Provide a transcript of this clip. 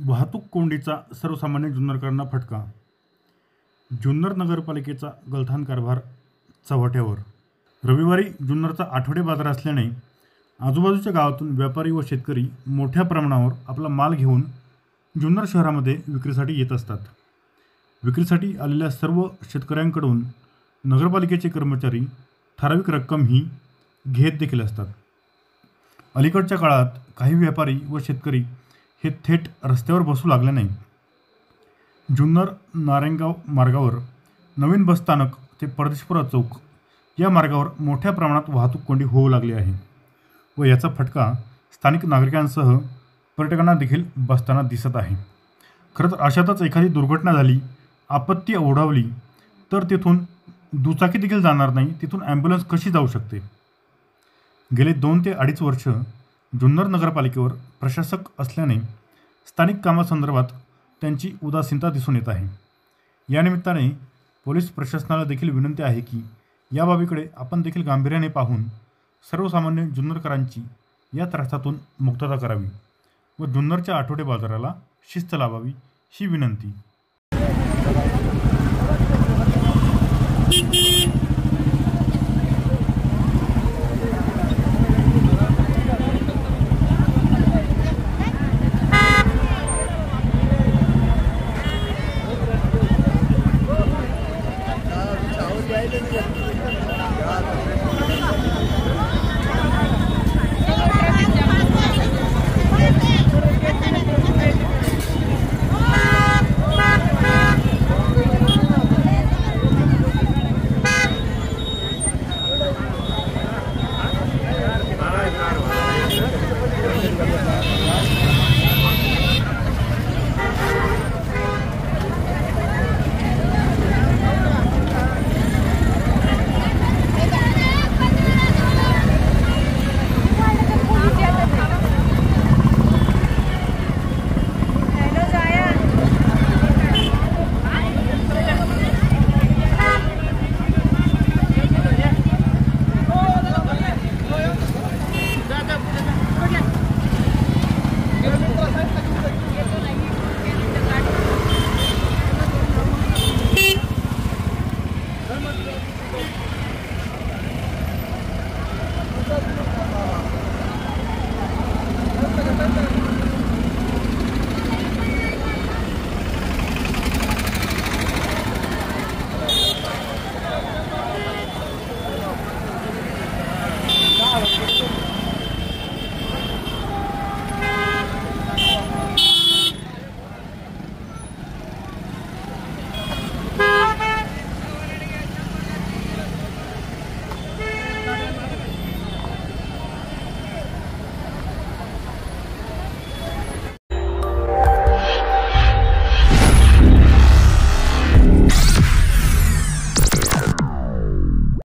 वाहतूक कोंडीचा सर्वसामान्य जुन्नरकरांना फटका. जुन्नर नगरपालिकेचा गलथान कारभार चव्हाट्यावर. रविवारी जुन्नरचा आठवडे बाजार असल्याने आजूबाजूच्या गावातून व्यापारी व शेतकरी मोठ्या प्रमाणावर आपला माल घेऊन जुन्नर शहरामध्ये विक्रीसाठी येत असतात. विक्रीसाठी आलेल्या सर्व शेतकऱ्यांकडून नगरपालिकेचे कर्मचारी ठराविक रक्कम ही घेत देखील असतात. अलीकडच्या काळात काही व्यापारी व शेतकरी हे थेट रस्त्यावर बसू लागल्याने जुन्नर नारायणगाव मार्गावर नवीन बसस्थानक ते परदेशपुरा चौक या मार्गावर मोठ्या प्रमाणात वाहतूक कोंडी होऊ लागली आहे व याचा फटका स्थानिक नागरिकांसह पर्यटकांना देखील बसताना दिसत आहे. खरं तर अशातच एखादी दुर्घटना झाली, आपत्ती ओढावली तर तिथून दुचाकी देखील जाणार नाही, तिथून ॲम्ब्युलन्स कशी जाऊ शकते. गेले 2 ते 2.5 वर्ष जुन्नर नगरपालिकेवर प्रशासक असल्याने स्थानिक कामासंदर्भात त्यांची उदासीनता दिसून येत आहे. या निमित्ताने पोलीस प्रशासनाला देखील विनंती आहे की या बाबीकडे आपण देखील गांभीर्याने पाहून सर्वसामान्य जुन्नरकरांची या त्रासातून मुक्तता करावी व जुन्नरच्या आठवडे बाजाराला शिस्त लावावी ही विनंती.